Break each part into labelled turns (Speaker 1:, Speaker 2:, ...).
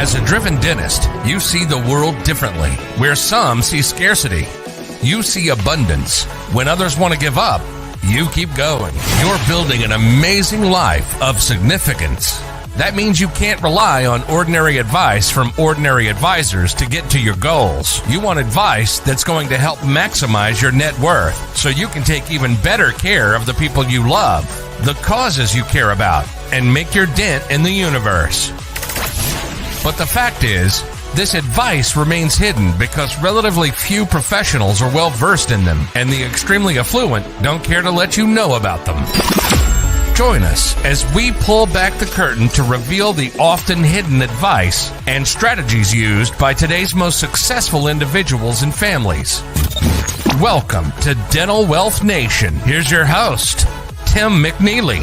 Speaker 1: As a driven dentist, you see the world differently. Where some see scarcity, you see abundance. When others want to give up, you keep going. You're building an amazing life of significance. That means you can't rely on ordinary advice from ordinary advisors to get to your goals. You want advice that's going to help maximize your net worth so you can take even better care of the people you love, the causes you care about, and make your dent in the universe. But the fact is, this advice remains hidden because relatively few professionals are well versed in them, and the extremely affluent don't care to let you know about them. Join us as we pull back the curtain to reveal the often hidden advice and strategies used by today's most successful individuals and families. Welcome to Dental Wealth Nation. Here's your host, Tim McNeely.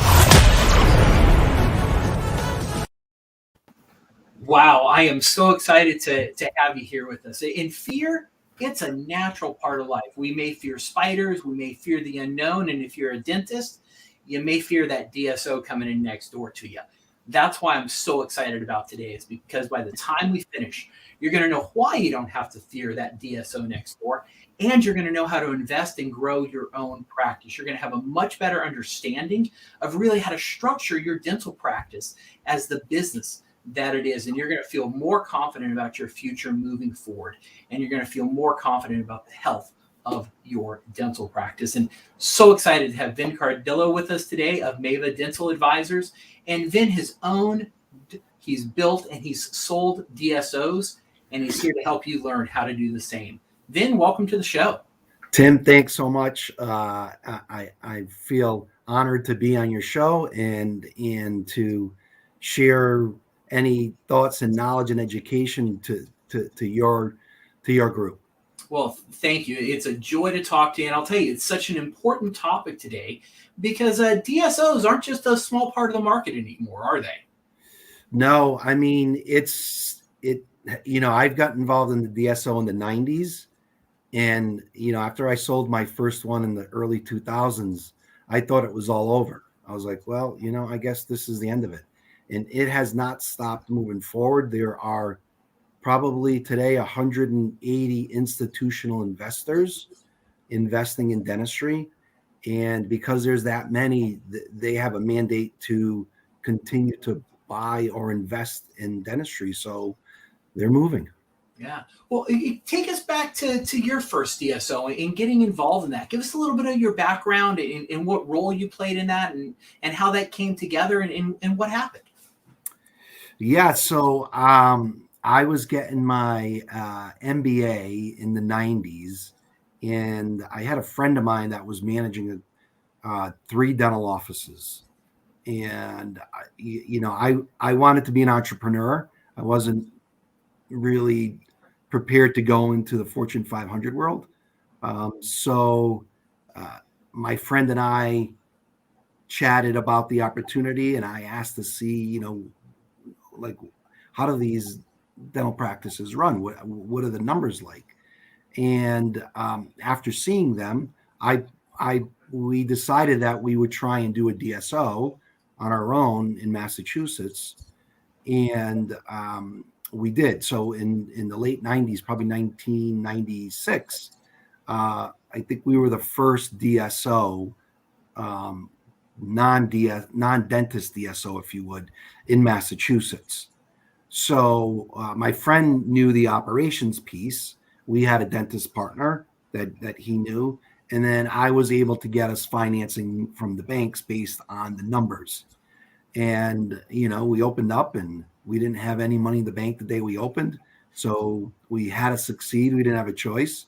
Speaker 2: Wow, I am so excited to have you here with us. In fear, it's a natural part of life. We may fear spiders, we may fear the unknown, and if you're a dentist, you may fear that DSO coming in next door to you. That's why I'm so excited about today, is because by the time we finish, you're going to know why you don't have to fear that DSO next door, and you're going to know how to invest and grow your own practice. You're going to have a much better understanding of really how to structure your dental practice as the business that it is, and you're going to feel more confident about your future moving forward, and you're going to feel more confident about the health of your dental practice. And so excited to have Vin Cardillo with us today of Mava Dental Advisors. And Vin he's built and he's sold DSOs, and he's here to help you learn how to do the same. Vin, welcome to the show.
Speaker 3: Tim, thanks so much. I feel honored to be on your show and to share any thoughts and knowledge and education to your group.
Speaker 2: Well, thank you. It's a joy to talk to you. And I'll tell you, it's such an important topic today because DSOs aren't just a small part of the market anymore, are they?
Speaker 3: No, I mean, I've gotten involved in the DSO in the 90s. And, after I sold my first one in the early 2000s, I thought it was all over. I was like, well, I guess this is the end of it. And it has not stopped moving forward. There are probably today 180 institutional investors investing in dentistry. And because there's that many, they have a mandate to continue to buy or invest in dentistry. So they're moving.
Speaker 2: Yeah. Well, take us back to your first DSO and getting involved in that. Give us a little bit of your background and what role you played in that and how that came together and what happened.
Speaker 3: Yeah. So I was getting my MBA in the 90s, and I had a friend of mine that was managing 3 dental offices. And, I wanted to be an entrepreneur. I wasn't really prepared to go into the Fortune 500 world. So my friend and I chatted about the opportunity, and I asked to see, how do these dental practices run? What are the numbers like? And after seeing them, we decided that we would try and do a DSO on our own in Massachusetts, and we did. So in the late 90s, probably 1996, I think we were the first DSO, non-dentist DSO, if you would, in Massachusetts. So my friend knew the operations piece. We had a dentist partner that he knew. And then I was able to get us financing from the banks based on the numbers. And, we opened up and we didn't have any money in the bank the day we opened. So we had to succeed. We didn't have a choice.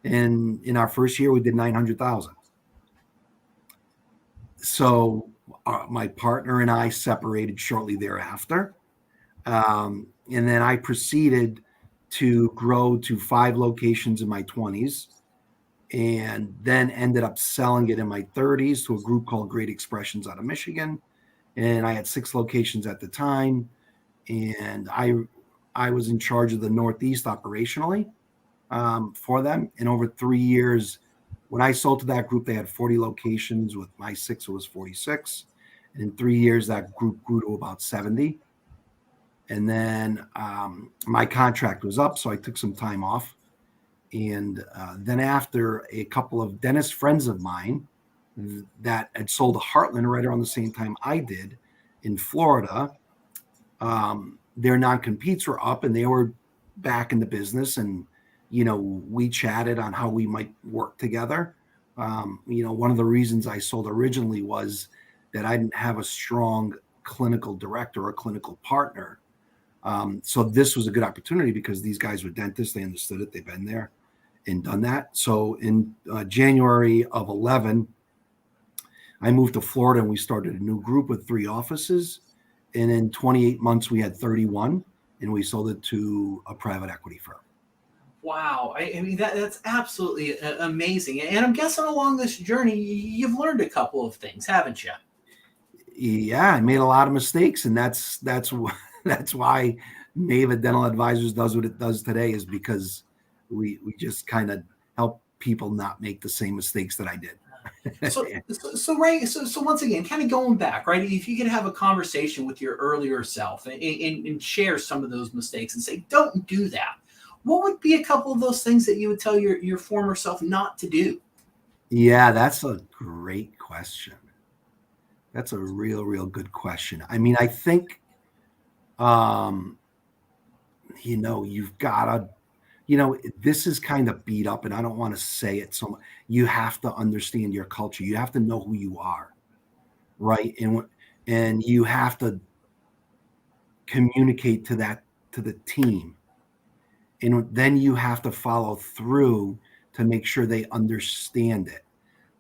Speaker 3: And in our first year, we did $900,000. So my partner and I separated shortly thereafter. And then I proceeded to grow to 5 locations in my 20s, and then ended up selling it in my 30s to a group called Great Expressions out of Michigan. And I had 6 locations at the time. And I was in charge of the Northeast operationally for them. And over 3 years, when I sold to that group, they had 40 locations. With my 6, it was 46. And in 3 years, that group grew to about 70. And then my contract was up, so I took some time off. And then after a couple of dentist friends of mine that had sold a Heartland right around the same time I did in Florida, their non-competes were up and they were back in the business. And, we chatted on how we might work together. One of the reasons I sold originally was that I didn't have a strong clinical director or clinical partner. So this was a good opportunity because these guys were dentists. They understood it. They've been there and done that. So in January of 11, I moved to Florida and we started a new group with 3 offices. And in 28 months, we had 31 and we sold it to a private equity firm.
Speaker 2: Wow. I mean, that's absolutely amazing. And I'm guessing along this journey, you've learned a couple of things, haven't you?
Speaker 3: Yeah, I made a lot of mistakes. And that's why Nava Dental Advisors does what it does today, is because we just kind of help people not make the same mistakes that I did.
Speaker 2: So once again, kind of going back, right? If you could have a conversation with your earlier self and share some of those mistakes and say, don't do that, what would be a couple of those things that you would tell your former self not to do?
Speaker 3: Yeah, that's a great question. That's a real good question. I mean, I think, you've got to, this is kind of beat up and I don't want to say it so much. You have to understand your culture. You have to know who you are, right? And you have to communicate to the team. And then you have to follow through to make sure they understand it.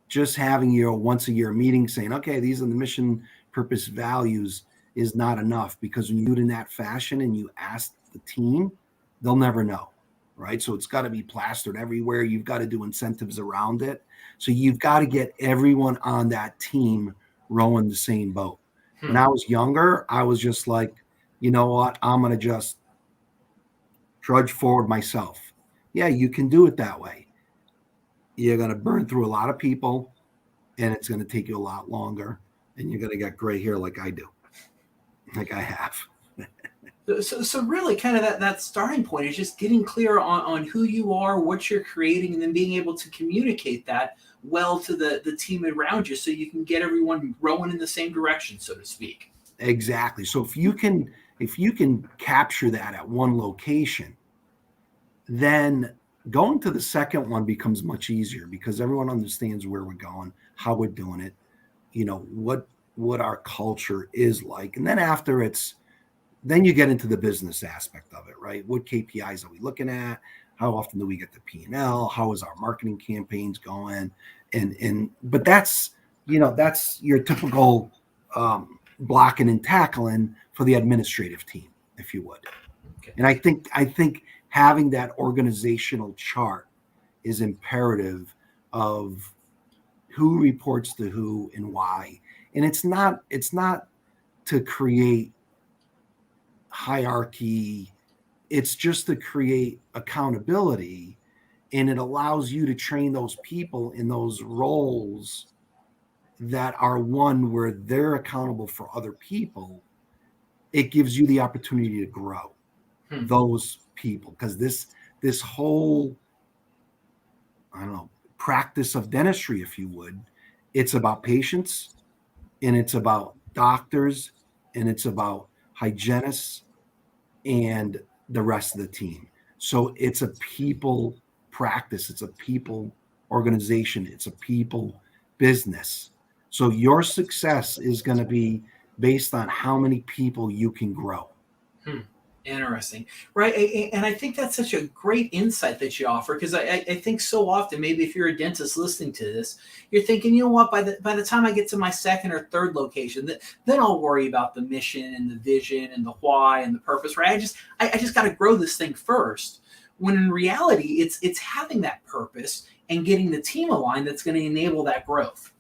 Speaker 3: Just having your once a year meeting saying, okay, these are the mission, purpose, values is not enough, because when you do it in that fashion and you ask the team, they'll never know, right? So it's got to be plastered everywhere. You've got to do incentives around it. So you've got to get everyone on that team rowing the same boat. When I was younger, I was just like, you know what? I'm going to just trudge forward myself. Yeah, you can do it that way. You're going to burn through a lot of people and it's going to take you a lot longer, and you're going to get gray hair like I do, like I have.
Speaker 2: So really kind of that starting point is just getting clear on who you are, what you're creating, and then being able to communicate that well to the team around you so you can get everyone rowing in the same direction, so to speak.
Speaker 3: Exactly. So if you can capture that at one location, then going to the second one becomes much easier because everyone understands where we're going, how we're doing it, what our culture is like. And then after then you get into the business aspect of it, right? What KPIs are we looking at? How often do we get the P&L? How is our marketing campaigns going? But that's your typical blocking and tackling for the administrative team, if you would.
Speaker 2: Okay.
Speaker 3: And I think having that organizational chart is imperative of who reports to who and why. And it's not to create hierarchy. It's just to create accountability, and it allows you to train those people in those roles that are one where they're accountable for other people. It gives you the opportunity to grow those people, because this whole, I don't know, practice of dentistry, if you would, it's about patients, and it's about doctors, and it's about hygienists and the rest of the team. So it's a people practice, it's a people organization, it's a people business. So your success is going to be based on how many people you can grow.
Speaker 2: Interesting, right? And I think that's such a great insight that you offer, because I think so often, maybe if you're a dentist listening to this, you're thinking, you know what, by the time I get to my second or third location, then I'll worry about the mission and the vision and the why and the purpose, right? I just got to grow this thing first. When in reality, it's having that purpose and getting the team aligned that's going to enable that growth.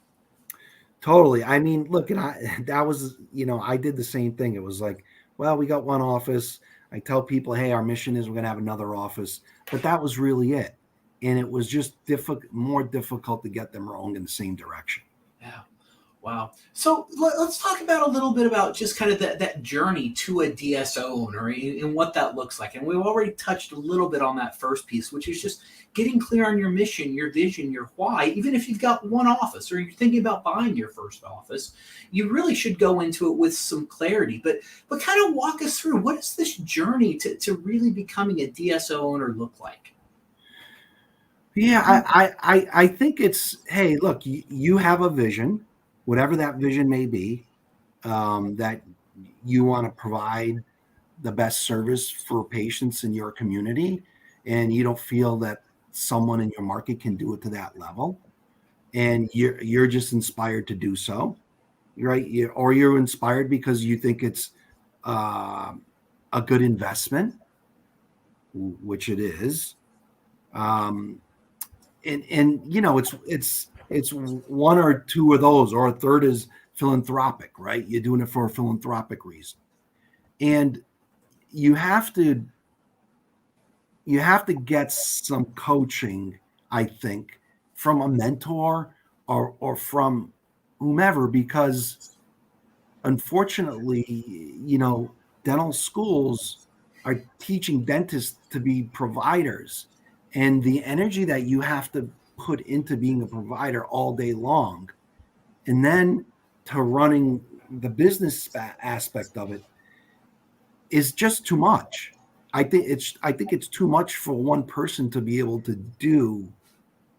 Speaker 3: Totally. I mean, look, and that was, I did the same thing. It was like, well, we got one office. I tell people, hey, our mission is we're going to have another office. But that was really it. And it was just more difficult to get them rowing in the same direction.
Speaker 2: Yeah. Wow. So let's talk about a little bit about just kind of that journey to a DSO owner and what that looks like. And we've already touched a little bit on that first piece, which is just getting clear on your mission, your vision, your why. Even if you've got one office or you're thinking about buying your first office, you really should go into it with some clarity. But kind of walk us through, what does this journey to really becoming a DSO owner look like?
Speaker 3: Yeah, I think it's, hey, look, you have a vision, whatever that vision may be, that you want to provide the best service for patients in your community, and you don't feel that someone in your market can do it to that level, and you're just inspired to do so, right? Or you're inspired because you think it's a good investment, which it is. And it's one or two of those, or a third is philanthropic, right? You're doing it for a philanthropic reason, and you have to get some coaching, I think, from a mentor or from whomever, because unfortunately, dental schools are teaching dentists to be providers, and the energy that you have to put into being a provider all day long, and then to running the business aspect of it, is just too much. I think it's too much for one person to be able to do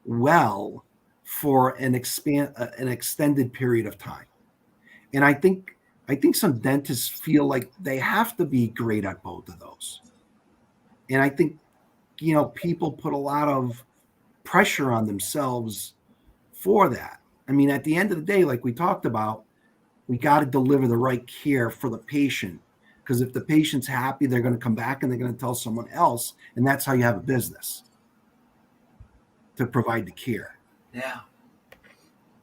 Speaker 3: well for an extended period of time. And I think some dentists feel like they have to be great at both of those. And I think, people put a lot of pressure on themselves for that. I mean, at the end of the day, like we talked about, we got to deliver the right care for the patient, because if the patient's happy, they're going to come back and they're going to tell someone else. And that's how you have a business, to provide the care.
Speaker 2: Yeah.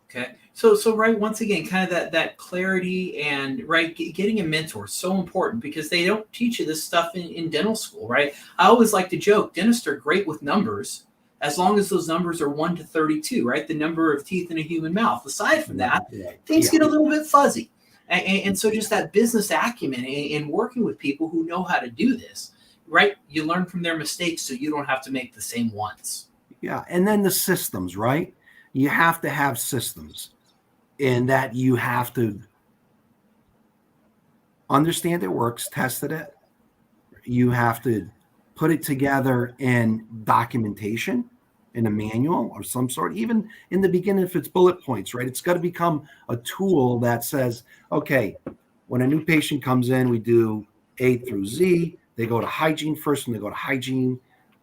Speaker 2: Okay. So right, once again, kind of that clarity, and right, getting a mentor is so important, because they don't teach you this stuff in dental school, right? I always like to joke, dentists are great with numbers as long as those numbers are 1 to 32, right? The number of teeth in a human mouth. Aside from that, things get a little bit fuzzy. And so just that business acumen and working with people who know how to do this, right? You learn from their mistakes so you don't have to make the same ones.
Speaker 3: Yeah. And then the systems, right? You have to have systems, in that you have to understand it works, tested it. You have to put it together in documentation, in a manual or some sort, even in the beginning, if it's bullet points, right? It's got to become a tool that says, okay, when a new patient comes in, we do A through Z. They go to hygiene first, and they go to hygiene,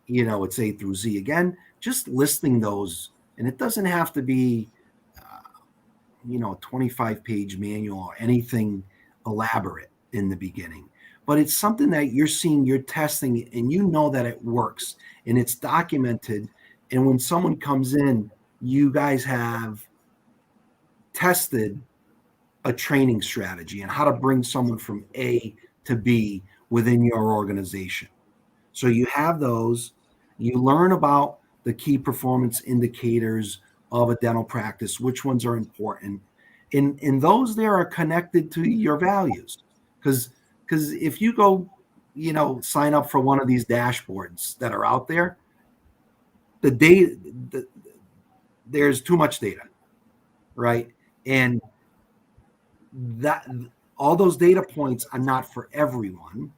Speaker 3: it's A through Z again, just listing those. And it doesn't have to be, a 25-page manual or anything elaborate in the beginning, but it's something that you're testing, and that it works, and it's documented. And when someone comes in, you guys have tested a training strategy and how to bring someone from A to B within your organization. So you have those, you learn about the key performance indicators of a dental practice, which ones are important. And those there are connected to your values. Because if you go, sign up for one of these dashboards that are out there, the data, there's too much data, right? And that all those data points are not for everyone,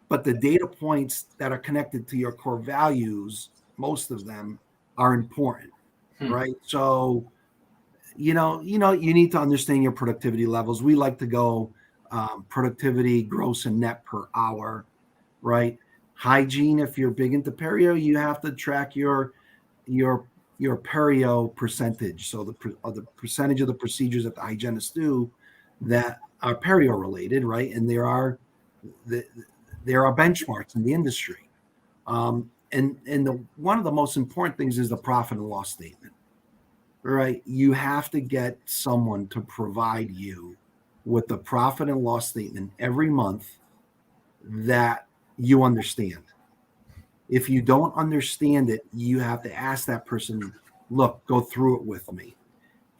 Speaker 3: but the data points that are connected to your core values, most of them are important. Right. So, you need to understand your productivity levels. We like to go productivity, gross and net per hour, right? Hygiene, if you're big into perio, you have to track your perio percentage. So the percentage of the procedures that the hygienists do that are perio related, right? And there are benchmarks in the industry. And one of the most important things is the profit and loss statement, right? You have to get someone to provide you with the profit and loss statement every month that you understand. If you don't understand it, you have to ask that person, look, go through it with me.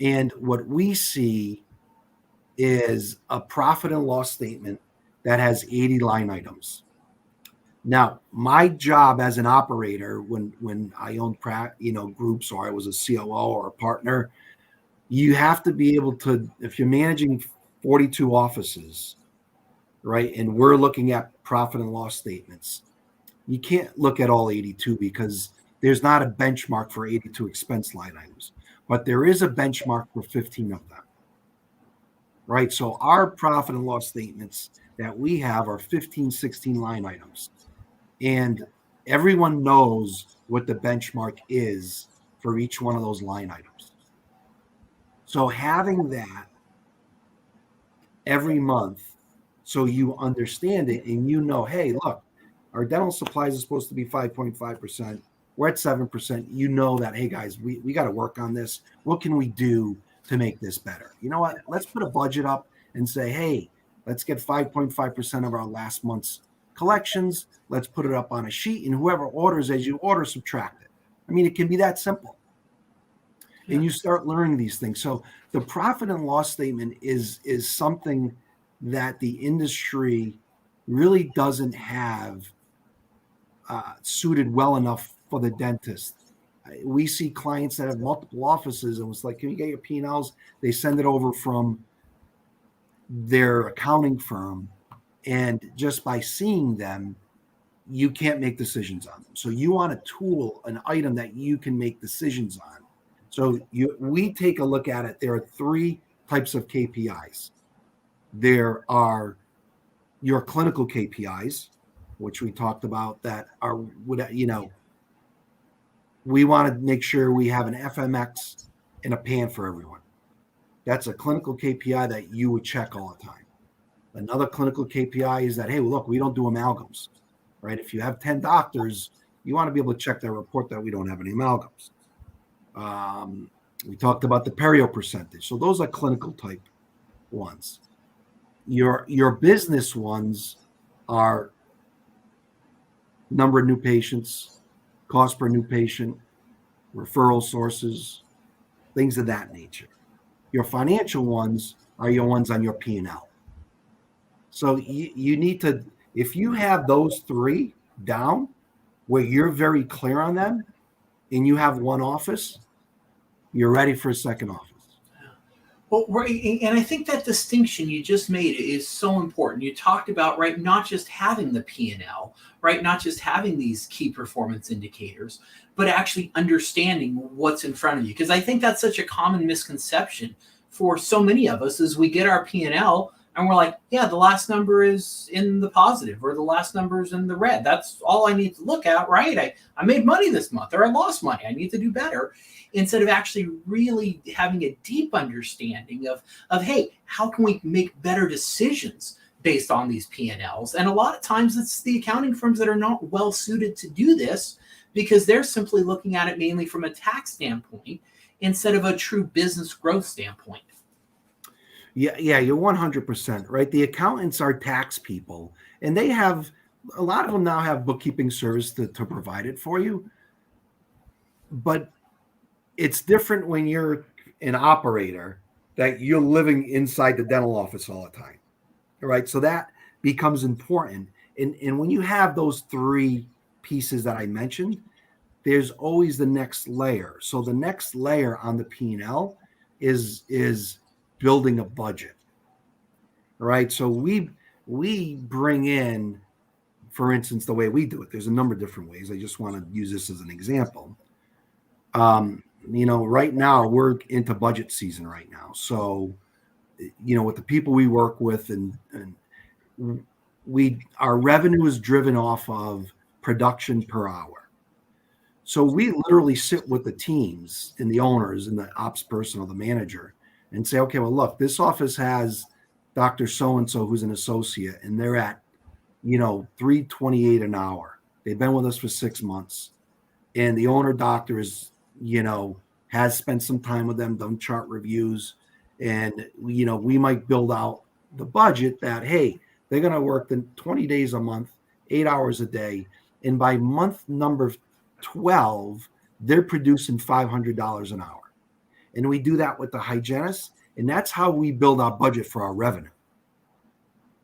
Speaker 3: And what we see is a profit and loss statement that has 80 line items. Now, my job as an operator, when I owned groups, or I was a COO or a partner, you have to be able to, if you're managing 42 offices, right, and we're looking at profit and loss statements, you can't look at all 82 because there's not a benchmark for 82 expense line items, but there is a benchmark for 15 of them, right? So our profit and loss statements that we have are 15, 16 line items. And everyone knows what the benchmark is for each one of those line items. So having that every month, so you understand it and you know, hey, look, our dental supplies is supposed to be 5.5%. We're at 7%. You know that, hey, guys, we got to work on this. What can we do to make this better? You know what? Let's put a budget up and say, hey, let's get 5.5% of our last month's collections. Let's put it up on a sheet, and whoever orders, as you order, subtract it. I mean, it can be that simple. Yeah. And you start learning these things. So the profit and loss statement is something that the industry really doesn't have suited well enough for the dentist. We see clients that have multiple offices, and it's like, can you get your P&Ls? They send it over from their accounting firm, and just by seeing them, you can't make decisions on them. So you want a tool, an item that you can make decisions on. So we take a look at it. There are three types of KPIs. There are your clinical KPIs, which we talked about, that are, we want to make sure we have an FMX and a PAN for everyone. That's a clinical KPI that you would check all the time. Another clinical KPI is that, hey, look, we don't do amalgams, right? If you have 10 doctors, you want to be able to check their report that we don't have any amalgams. We talked about the perio percentage. So those are clinical type ones. Your business ones are number of new patients, cost per new patient, referral sources, things of that nature. Your financial ones are your ones on your P&L. So you need to, if you have those three down where you're very clear on them and you have one office, you're ready for a second office.
Speaker 2: Well, right, and I think that distinction you just made is so important. You talked about, right, not just having the P&L, right, not just having these key performance indicators, but actually understanding what's in front of you. Because I think that's such a common misconception for so many of us is we get our P&L and we're like, yeah, the last number is in the positive or the last number is in the red. That's all I need to look at, right? I made money this month or I lost money. I need to do better. Instead of actually really having a deep understanding of hey, how can we make better decisions based on these P&Ls? And a lot of times it's the accounting firms that are not well suited to do this because they're simply looking at it mainly from a tax standpoint instead of a true business growth standpoint.
Speaker 3: Yeah, you're 100% right. The accountants are tax people, and they have, a lot of them now have bookkeeping service to provide it for you. But it's different when you're an operator that you're living inside the dental office all the time, right? So that becomes important. And when you have those three pieces that I mentioned, there's always the next layer. So the next layer on the P&L is building a budget, right? So we bring in, for instance, the way we do it, there's a number of different ways. I just want to use this as an example. Right now we're into budget season right now. So, with the people we work with and our revenue is driven off of production per hour. So we literally sit with the teams and the owners and the ops person or the manager and say, okay, well, look, this office has Dr. So-and-so who's an associate and they're at, $3.28 an hour. They've been with us for 6 months. And the owner doctor is, has spent some time with them, done chart reviews. And, we might build out the budget that, hey, they're going to work 20 days a month, 8 hours a day. And by month number 12, they're producing $500 an hour. And we do that with the hygienist. And that's how we build our budget for our revenue.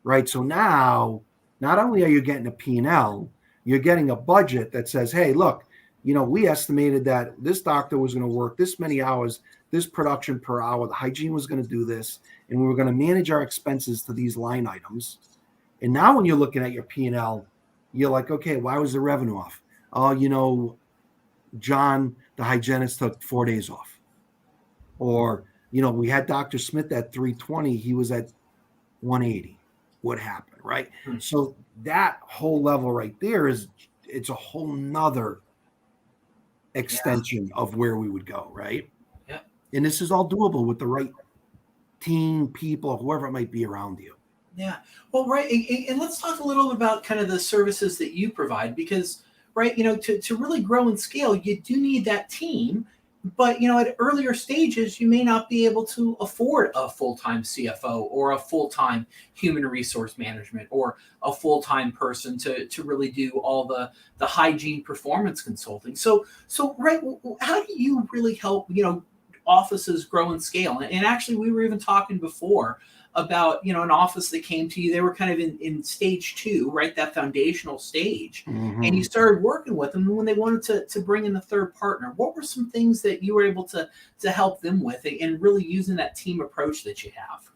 Speaker 3: Right. So now, not only are you getting a P&L, you're getting a budget that says, hey, look, we estimated that this doctor was going to work this many hours, this production per hour, the hygiene was going to do this, and we were going to manage our expenses to these line items. And now when you're looking at your P&L, you're like, okay, why was the revenue off? Oh, John, the hygienist, took 4 days off. Or, we had Dr. Smith at 320, he was at 180. What happened, right? Mm-hmm. So that whole level right there it's a whole nother extension of where we would go, right?
Speaker 2: Yeah.
Speaker 3: And this is all doable with the right team, people, whoever it might be around you.
Speaker 2: Yeah. Well, right. And let's talk a little about kind of the services that you provide, because, right, to really grow and scale, you do need that team. But, at earlier stages, you may not be able to afford a full-time CFO or a full-time human resource management or a full-time person to really do all the hygiene performance consulting. So, right, how do you really help, offices grow and scale? And actually, we were even talking before about, an office that came to you. They were kind of in stage 2, right? That foundational stage. Mm-hmm. And you started working with them when they wanted to bring in a third partner. What were some things that you were able to help them with, and really using that team approach that you have?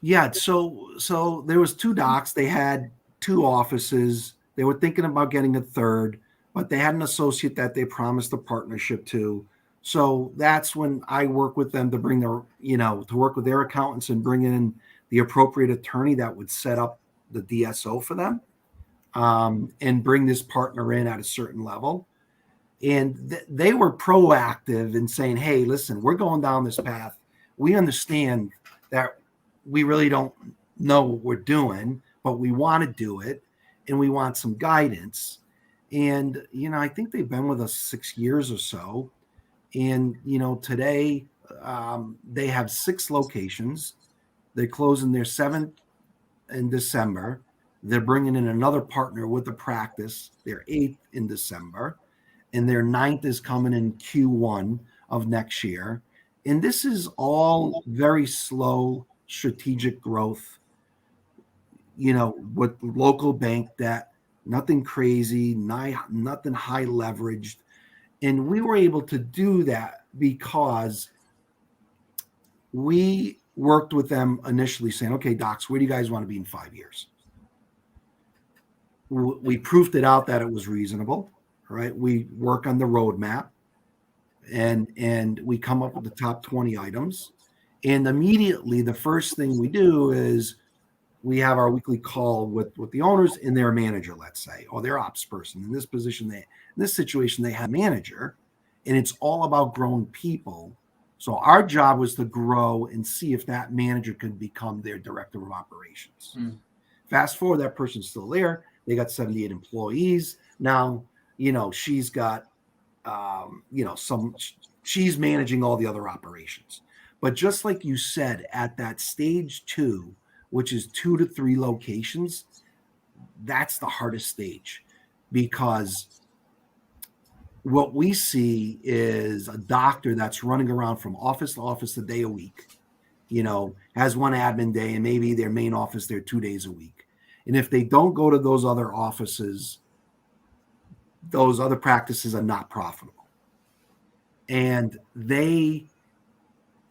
Speaker 3: Yeah. So there was 2 docs. They had 2 offices. They were thinking about getting a third, but they had an associate that they promised a partnership to. So that's when I work with them to bring their, to work with their accountants and bring in the appropriate attorney that would set up the DSO for them, and bring this partner in at a certain level. And they were proactive in saying, hey, listen, we're going down this path. We understand that we really don't know what we're doing, but we want to do it, and we want some guidance. And, I think they've been with us 6 years or so. And, today they have 6 locations. They're closing their 7th in December. They're bringing in another partner with the practice, their 8th in December. And their 9th is coming in Q1 of next year. And this is all very slow strategic growth, with local bank debt, nothing crazy, nothing high leveraged. And we were able to do that because we worked with them initially saying, okay, docs, where do you guys want to be in 5 years? We proofed it out that it was reasonable, right? We work on the roadmap, and we come up with the top 20 items. And immediately the first thing we do is we have our weekly call with the owners and their manager, let's say, or their ops person. In this position, in this situation, they have a manager, and it's all about grown people. So our job was to grow and see if that manager could become their director of operations. Fast forward, that person's still there. They got 78 employees. Now, she's got, she's managing all the other operations. But just like you said, at that stage 2, which is 2 to 3 locations, that's the hardest stage, because what we see is a doctor that's running around from office to office a day a week, has one admin day, and maybe their main office there 2 days a week. And if they don't go to those other offices, those other practices are not profitable. And they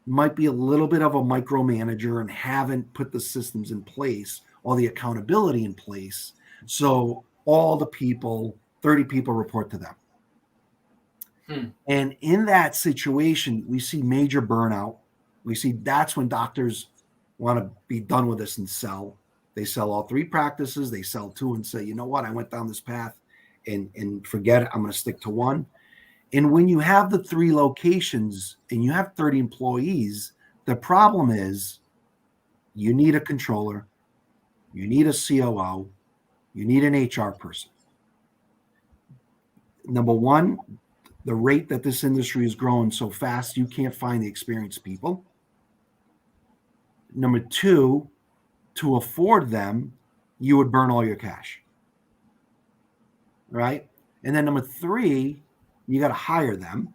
Speaker 3: might be a little bit of a micromanager and haven't put the systems in place or the accountability in place. So all the people, 30 people, report to them. And in that situation, we see major burnout. We see that's when doctors want to be done with this and sell. They sell all 3 practices. They sell 2 and say, you know what, I went down this path and forget it. I'm going to stick to 1. And when you have the 3 locations and you have 30 employees, the problem is you need a controller, you need a COO, you need an HR person. Number 1, the rate that this industry is growing so fast, you can't find the experienced people. Number 2, to afford them, you would burn all your cash. Right? And then number 3, you got to hire them.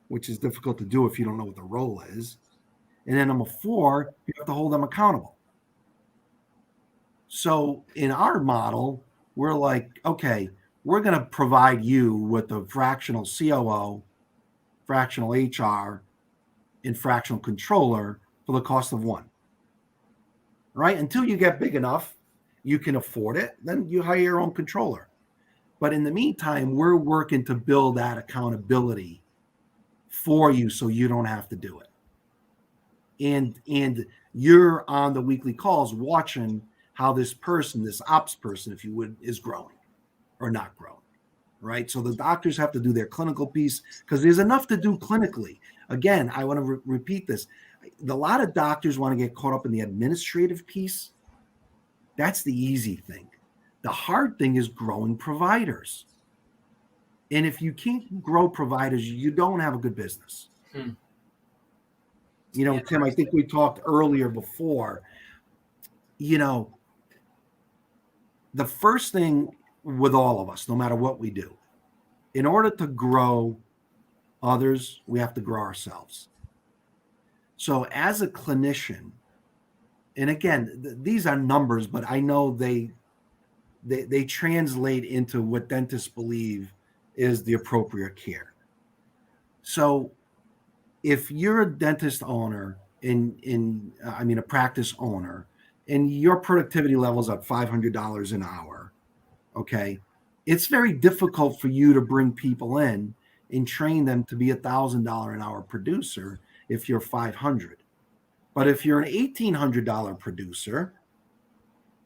Speaker 3: which is difficult to do if you don't know what the role is. And then number 4, you have to hold them accountable. So in our model, we're like, okay, we're going to provide you with a fractional COO, fractional HR, and fractional controller for the cost of one. Right? Until you get big enough, you can afford it, then you hire your own controller. But in the meantime, we're working to build that accountability for you so you don't have to do it. And you're on the weekly calls watching how this person, this ops person, if you would, is growing or not growing, right? So the doctors have to do their clinical piece because there's enough to do clinically. Again, I want to repeat this. A lot of doctors want to get caught up in the administrative piece. That's the easy thing. The hard thing is growing providers. And if you can't grow providers, you don't have a good business. You know, yeah, Tim, I think we talked earlier before, you know, the first thing with all of us, no matter what we do, in order to grow others, we have to grow ourselves. So as a clinician, and again, these are numbers, but I know they translate into what dentists believe is the appropriate care. So if you're a dentist owner a practice owner, and your productivity level is at $500 an hour, okay, it's very difficult for you to bring people in and train them to be $1,000 an hour producer if you're 500. But if you're an $1,800 producer,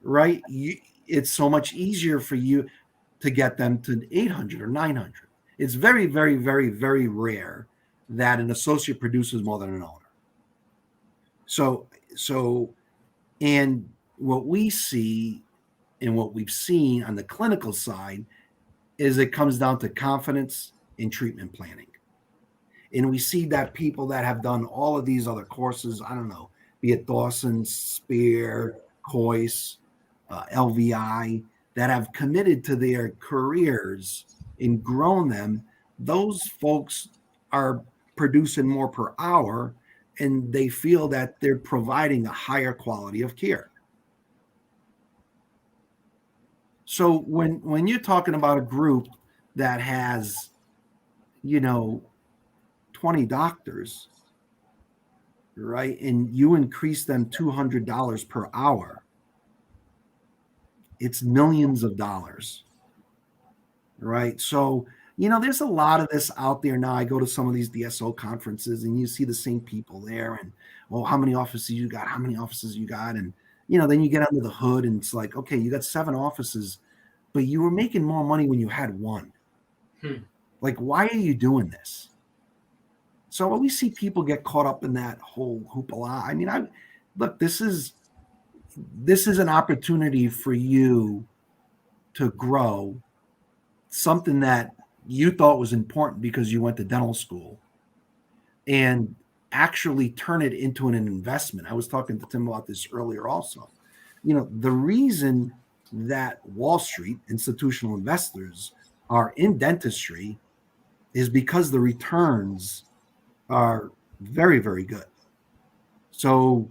Speaker 3: right, it's so much easier for you to get them to 800 or 900. It's very, very, very, very rare that an associate produces more than an owner. So, and what we see and what we've seen on the clinical side is it comes down to confidence in treatment planning. And we see that people that have done all of these other courses, I don't know, be it Dawson, Spear, Coyce, LVI, that have committed to their careers and grown them, those folks are producing more per hour, and they feel that they're providing a higher quality of care. So when you're talking about a group that has, 20 doctors, right, and you increase them $200 per hour, it's millions of dollars, right? So, there's a lot of this out there now. I go to some of these DSO conferences and you see the same people there and, well, how many offices you got? How many offices you got? And, then you get under the hood and it's like, okay, you got 7 offices, but you were making more money when you had one. Like, why are you doing this? So when we see people get caught up in that whole hoopla, look, this is an opportunity for you to grow something that you thought was important because you went to dental school and actually turn it into an investment. I was talking to Tim about this earlier also. The reason that Wall Street institutional investors are in dentistry is because the returns are very, very good. So,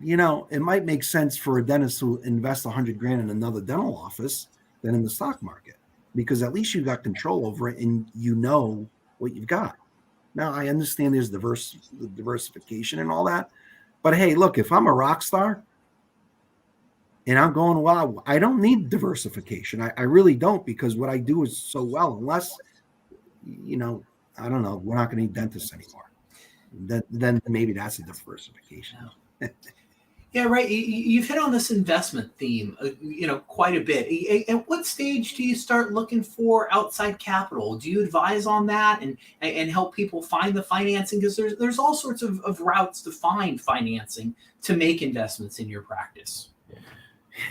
Speaker 3: it might make sense for a dentist to invest $100,000 in another dental office than in the stock market, because at least you got control over it and you know what you've got. Now, I understand there's diversification and all that, but hey, look, if I'm a rock star and I'm going, wow, I don't need diversification. I really don't, because what I do is so well, unless, I don't know, we're not going to need dentists anymore. Then maybe that's a diversification.
Speaker 2: Yeah, right. You've hit on this investment theme, quite a bit. At what stage do you start looking for outside capital? Do you advise on that and help people find the financing? Because there's all sorts of routes to find financing to make investments in your practice.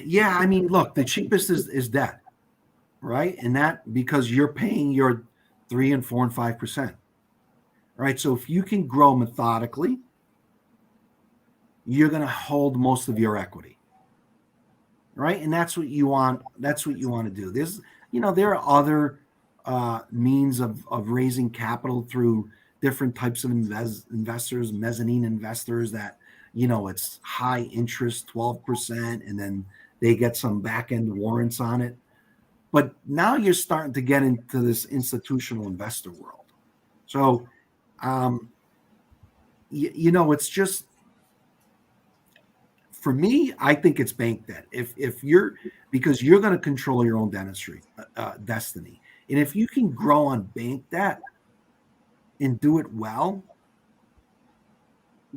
Speaker 3: Yeah, look, the cheapest is debt, right? And that because you're paying your 3% and 4% and 5%, right? So if you can grow methodically, you're going to hold most of your equity, right? And that's what you want. That's what you want to do. There's, there are other means of raising capital through different types of investors, mezzanine investors that, it's high interest, 12%, and then they get some back end warrants on it. But now you're starting to get into this institutional investor world. So, it's just, for me, I think it's bank debt. Because you're going to control your own destiny. And if you can grow on bank debt and do it well,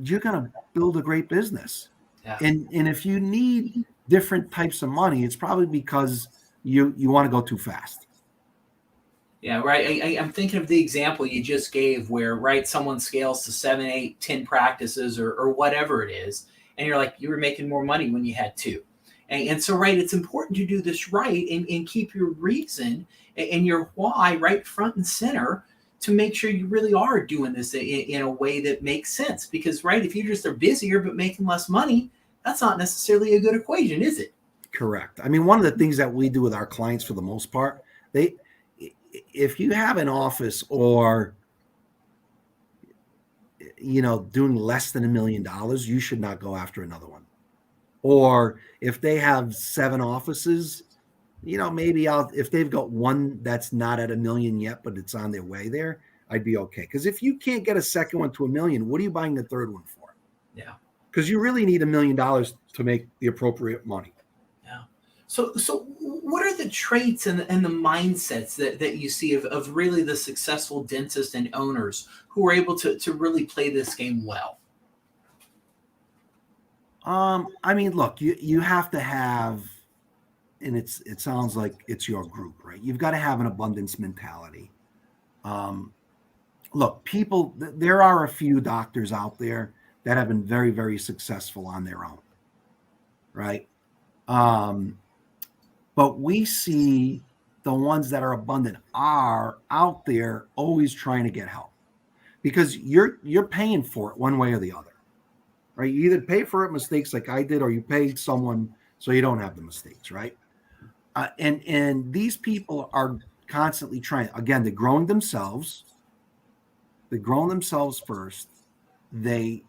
Speaker 3: you're going to build a great business.
Speaker 2: Yeah.
Speaker 3: And if you need different types of money, it's probably because you want to go too fast.
Speaker 2: Yeah, right. I'm thinking of the example you just gave where, right, someone scales to 7, 8, 10 practices or whatever it is. And you're like, you were making more money when you had 2. And so, right, it's important to do this right and keep your reason and your why right front and center to make sure you really are doing this in a way that makes sense. Because, right, if you just are busier but making less money, that's not necessarily a good equation, is it?
Speaker 3: Correct. I mean, one of the things that we do with our clients for the most part, if you have an office or, doing less than $1 million, you should not go after another one. Or if they have 7 offices, maybe if they've got one that's not at $1 million yet, but it's on their way there, I'd be okay. Because if you can't get a second one to $1 million, what are you buying the third one for?
Speaker 2: Yeah.
Speaker 3: Because you really need $1 million to make the appropriate money.
Speaker 2: Yeah. So what are the traits and the mindsets that you see of really the successful dentists and owners who are able to really play this game well?
Speaker 3: I mean, look, you have to have, and it sounds like it's your group, right? You've got to have an abundance mentality. Look, there are a few doctors out there that have been very, very successful on their own, right? But we see the ones that are abundant are out there always trying to get help, because you're paying for it one way or the other, right? You either pay for it mistakes like I did, or you pay someone so you don't have the mistakes, right? And these people are constantly trying. Again, they're growing themselves. They're growing themselves first. They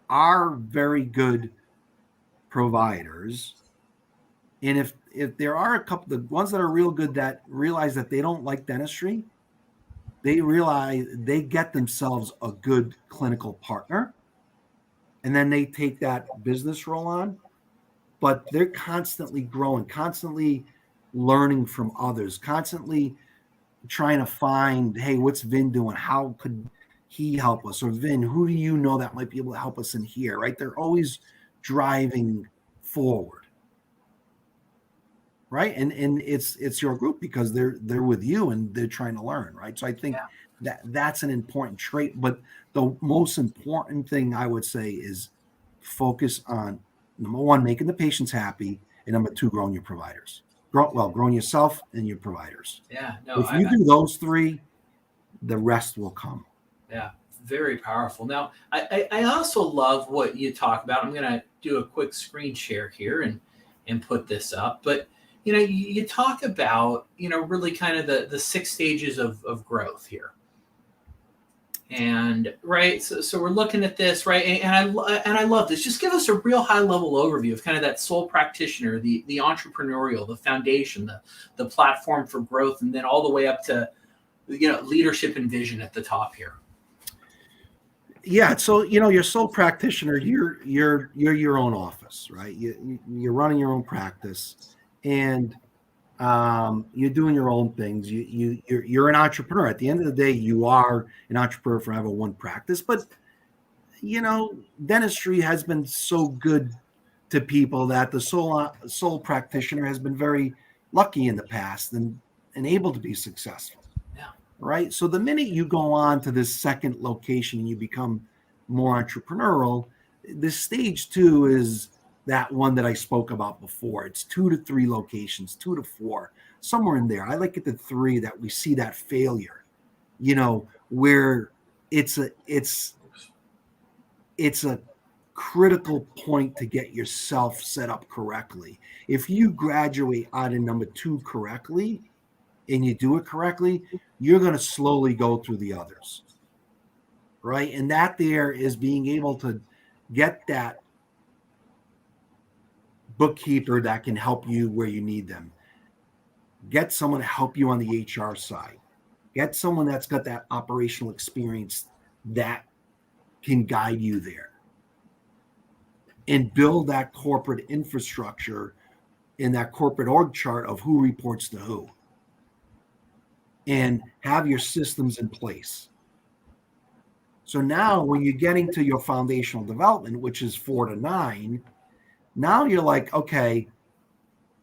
Speaker 3: are very good providers. And if there are a couple, the ones that are real good that realize that they don't like dentistry, they realize they get themselves a good clinical partner, and then they take that business role on. But they're constantly growing, constantly learning from others, constantly trying to find, hey, what's Vin doing? How could he help us? Or Vin, who do you know that might be able to help us in here, right? They're always driving forward. Right. And it's your group because they're with you and they're trying to learn. Right. So I think that's an important trait. But the most important thing I would say is focus on, number 1, making the patients happy, and number 2, growing your providers. Growing yourself and your providers.
Speaker 2: Yeah. No,
Speaker 3: if you do those 3, the rest will come.
Speaker 2: Yeah. Very powerful. Now, I also love what you talk about. I'm going to do a quick screen share here and put this up. But you talk about, really kind of the 6 stages of growth here. And right, so we're looking at this, right, and I love this. Just give us a real high level overview of kind of that sole practitioner, the entrepreneurial, the foundation, the platform for growth, and then all the way up to leadership and vision at the top here.
Speaker 3: Yeah, so your sole practitioner, you're your own office, right? You're running your own practice, and you're doing your own things. You're an entrepreneur. At the end of the day, you are an entrepreneur for having one practice. But dentistry has been so good to people that the sole practitioner has been very lucky in the past and able to be successful.
Speaker 2: Yeah.
Speaker 3: Right. So the minute you go on to this second location and you become more entrepreneurial, this stage 2 is that one that I spoke about before. It's 2 to 3 locations, 2 to 4, somewhere in there. I like it to 3 that we see that failure, where it's a critical point to get yourself set up correctly. If you graduate out of number 2 correctly, and you do it correctly, you're going to slowly go through the others. Right. And that there is being able to get that bookkeeper that can help you where you need them. Get someone to help you on the HR side. Get someone that's got that operational experience that can guide you there. And build that corporate infrastructure in that corporate org chart of who reports to who. And have your systems in place. So now when you're getting to your foundational development, which is 4 to 9, now you're like, okay,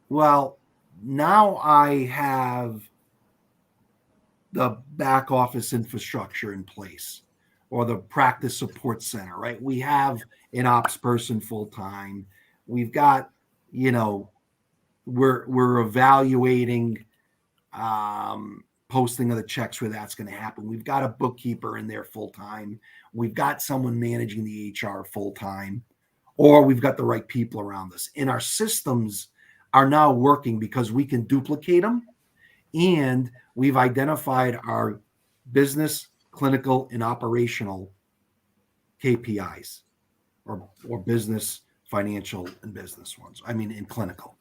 Speaker 3: well, now I have the back office infrastructure in place, or the practice support center, right? We have an ops person full-time. We've got, we're evaluating posting of the checks where that's going to happen. We've got a bookkeeper in there full-time. We've got someone managing the HR full-time, or we've got the right people around us. And our systems are now working because we can duplicate them, and we've identified our business, clinical, and operational KPIs, or business, financial, and business ones. In clinical,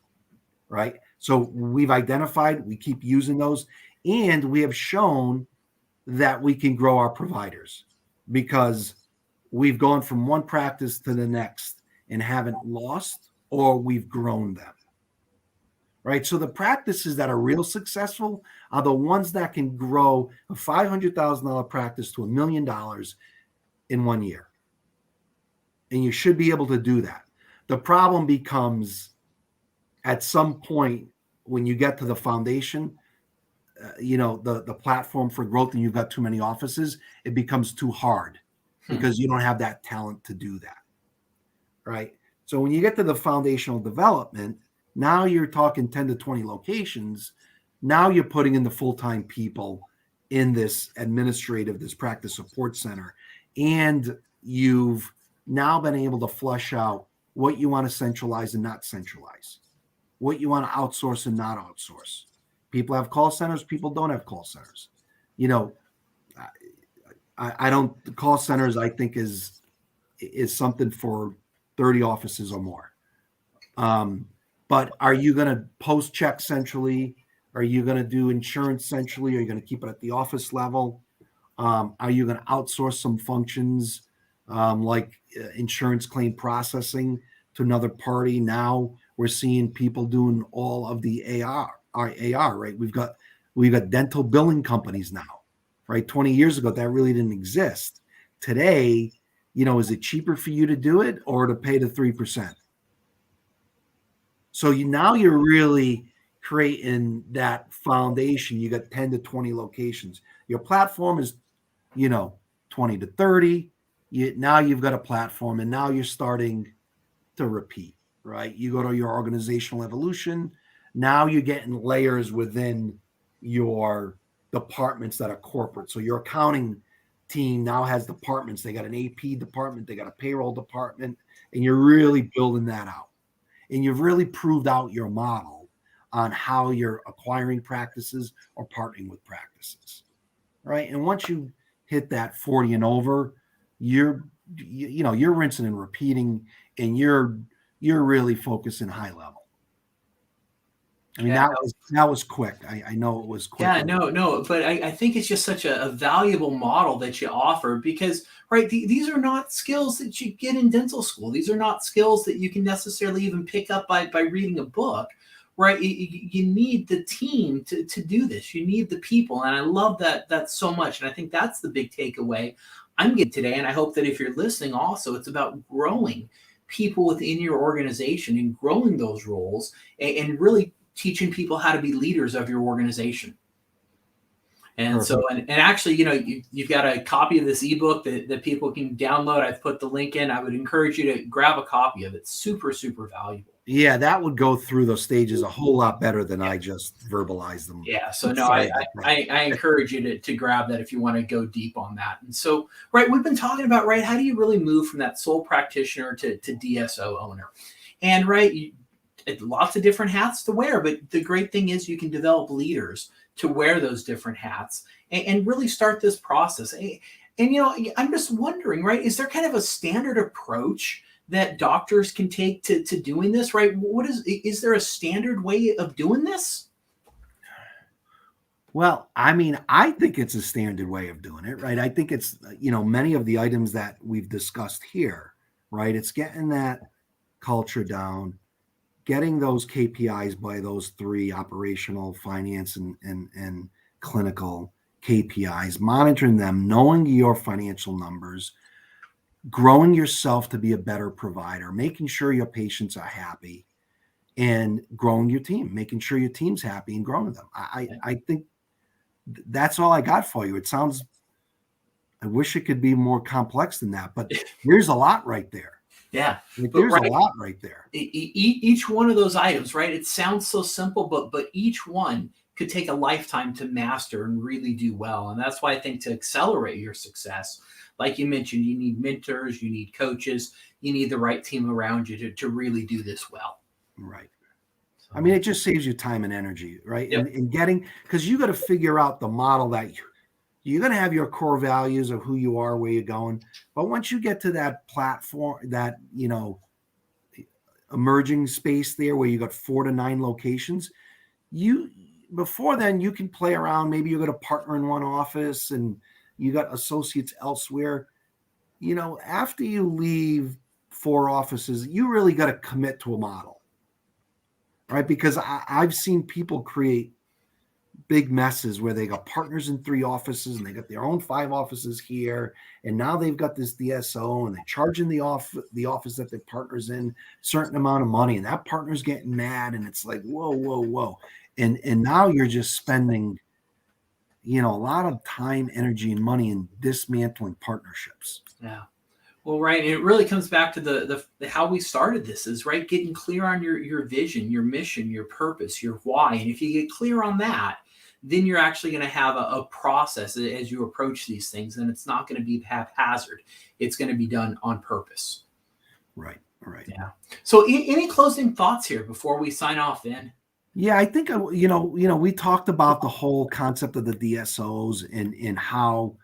Speaker 3: right? So we've identified, we keep using those, and we have shown that we can grow our providers because we've gone from one practice to the next and haven't lost, or we've grown them. Right. So the practices that are real successful are the ones that can grow a $500,000 practice to $1 million in 1 year. And you should be able to do that. The problem becomes at some point when you get to the foundation, the platform for growth, and you've got too many offices, it becomes too hard because you don't have that talent to do that. Right. So when you get to the foundational development, now you're talking 10 to 20 locations. Now you're putting in the full-time people in this this practice support center. And you've now been able to flush out what you want to centralize and not centralize, what you want to outsource and not outsource. People have call centers. People don't have call centers. Call centers, I think, is something for 30 offices or more. But are you going to post checks centrally? Are you going to do insurance centrally? Are you going to keep it at the office level? Are you going to outsource some functions like insurance claim processing to another party? Now we're seeing people doing all of the AR, right? We've got dental billing companies now, right? 20 years ago, that really didn't exist. Today, is it cheaper for you to do it or to pay the 3%? So now you're really creating that foundation. You got 10 to 20 locations. Your platform is, 20 to 30. Now you've got a platform, and now you're starting to repeat, right? You go to your organizational evolution. Now you're getting layers within your departments that are corporate. So your accounting team now has departments. They got an AP department. They got a payroll department, and you're really building that out. And you've really proved out your model on how you're acquiring practices or partnering with practices, right? And once you hit that 40 and over, you're rinsing and repeating, and you're really focusing high level. That was quick. I know it was quick.
Speaker 2: Yeah, no, but I think it's just such a valuable model that you offer because, right, these are not skills that you get in dental school. These are not skills that you can necessarily even pick up by reading a book, right? You need the team to do this. You need the people, and I love that so much. And I think that's the big takeaway I'm getting today. And I hope that if you're listening also, it's about growing people within your organization and growing those roles and really teaching people how to be leaders of your organization. And Perfect. So, and actually, you've got a copy of this ebook that people can download. I've put the link in. I would encourage you to grab a copy of it. Super, super valuable.
Speaker 3: Yeah, that would go through those stages a whole lot better than I just verbalized them.
Speaker 2: Yeah, so no, I encourage you to grab that if you want to go deep on that. And so, right, we've been talking about, right, how do you really move from that sole practitioner to DSO owner? And, right, lots of different hats to wear, but the great thing is you can develop leaders to wear those different hats and really start this process. And, I'm just wondering, right, is there kind of a standard approach that doctors can take to doing this, right? Is there a standard way of doing this?
Speaker 3: Well, I mean, I think it's a standard way of doing it, right? I think it's, many of the items that we've discussed here, right? It's getting that culture down, getting those KPIs by those three: operational, finance, and clinical KPIs, monitoring them, knowing your financial numbers, growing yourself to be a better provider, making sure your patients are happy, and growing your team, making sure your team's happy and growing them. I think that's all I got for you. I wish it could be more complex than that, but there's a lot right there.
Speaker 2: Yeah.
Speaker 3: There's a lot right there.
Speaker 2: Each one of those items, right? It sounds so simple, but each one could take a lifetime to master and really do well. And that's why I think to accelerate your success, like you mentioned, you need mentors, you need coaches, you need the right team around you to really do this well.
Speaker 3: Right. I mean, it just saves you time and energy, right?
Speaker 2: Yep.
Speaker 3: And getting, because you got to figure out the model that you're going to have your core values of who you are, where you're going. But once you get to that platform, that, emerging space there where you got 4 to 9 locations, before then you can play around. Maybe you're going to partner in one office and you got associates elsewhere. After you leave 4 offices, you really got to commit to a model. Right, because I've seen people create big messes where they got partners in 3 offices and they got their own 5 offices here, and now they've got this DSO and they're charging the office that their partner's in a certain amount of money, and that partner's getting mad, and it's like whoa, and now you're just spending, a lot of time, energy, and money in dismantling partnerships.
Speaker 2: Yeah. Well, right. And it really comes back to the how we started this is, right, getting clear on your vision, your mission, your purpose, your why. And if you get clear on that, then you're actually going to have a process as you approach these things. And it's not going to be haphazard. It's going to be done on purpose.
Speaker 3: Right.
Speaker 2: Yeah. So any closing thoughts here before we sign off, Vin?
Speaker 3: Yeah, I think, we talked about the whole concept of the DSOs and how,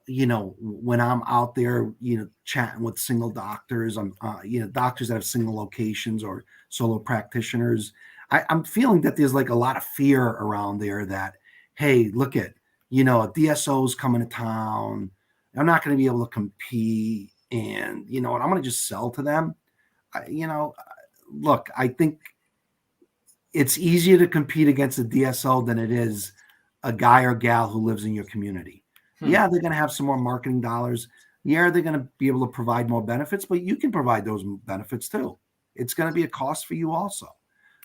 Speaker 3: when I'm out there, chatting with single doctors, doctors that have single locations or solo practitioners, I'm feeling that there's like a lot of fear around there that, hey, look at, a DSO's coming to town. I'm not going to be able to compete. And you know what, I'm going to just sell to them. Look, I think it's easier to compete against a DSO than it is a guy or gal who lives in your community. Yeah, they're going to have some more marketing dollars. Yeah, they're going to be able to provide more benefits, but you can provide those benefits too. It's going to be a cost for you also.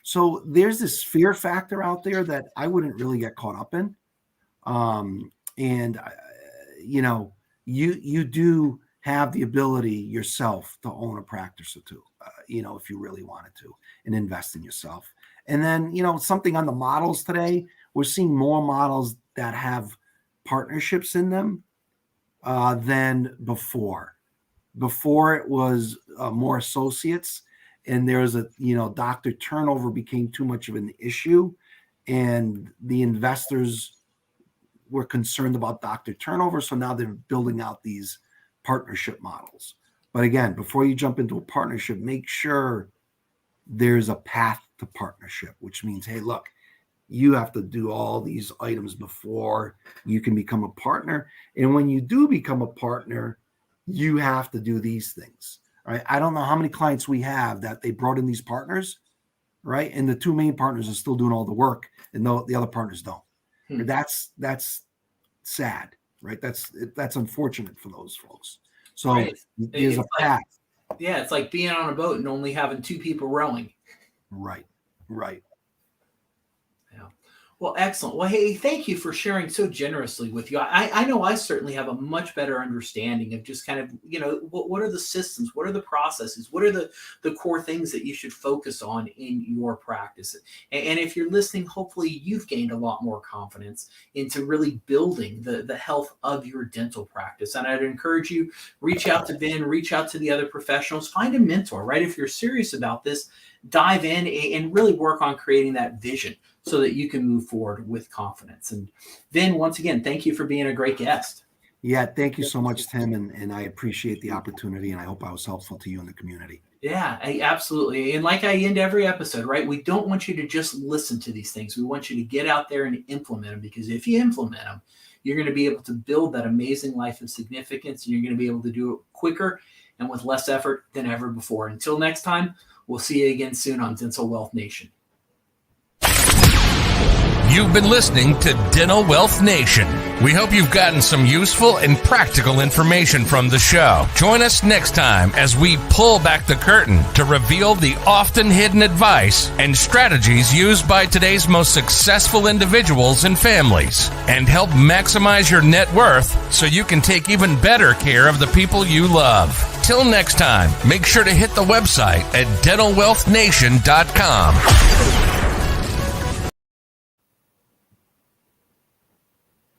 Speaker 3: So there's this fear factor out there that I wouldn't really get caught up in. You do have the ability yourself to own a practice or two, if you really wanted to, and invest in yourself. And then, something on the models today, we're seeing more models that have partnerships in them than before. Before it was more associates, and there's doctor turnover became too much of an issue, and the investors were concerned about doctor turnover. So now they're building out these partnership models. But again, before you jump into a partnership, make sure there's a path to partnership, which means, hey, look, you have to do all these items before you can become a partner. And when you do become a partner, you have to do these things, right? I don't know how many clients we have that they brought in these partners, right? And the 2 main partners are still doing all the work and the other partners don't. That's sad, right? That's unfortunate for those folks. So
Speaker 2: right.
Speaker 3: There's a path.
Speaker 2: Yeah, it's like being on a boat and only having 2 people rowing.
Speaker 3: Right.
Speaker 2: Yeah. Well, excellent. Well, hey, thank you for sharing so generously with you. I know I certainly have a much better understanding of just kind of, what are the systems? What are the processes? What are the core things that you should focus on in your practice? And if you're listening, hopefully you've gained a lot more confidence into really building the health of your dental practice. And I'd encourage you, reach out to Vin, reach out to the other professionals, find a mentor, right? If you're serious about this, dive in and really work on creating that vision so that you can move forward with confidence. And Vin, once again, thank you for being a great guest.
Speaker 3: Yeah, thank you so much, Tim, and I appreciate the opportunity, and I hope I was helpful to you and the community.
Speaker 2: Yeah, absolutely. And like I end every episode, right? We don't want you to just listen to these things. We want you to get out there and implement them, because if you implement them, you're going to be able to build that amazing life of significance, and you're going to be able to do it quicker and with less effort than ever before. Until next time, we'll see you again soon on Dental Wealth Nation.
Speaker 1: You've been listening to Dental Wealth Nation. We hope you've gotten some useful and practical information from the show. Join us next time as we pull back the curtain to reveal the often hidden advice and strategies used by today's most successful individuals and families, and help maximize your net worth so you can take even better care of the people you love. Till next time, make sure to hit the website at dentalwealthnation.com.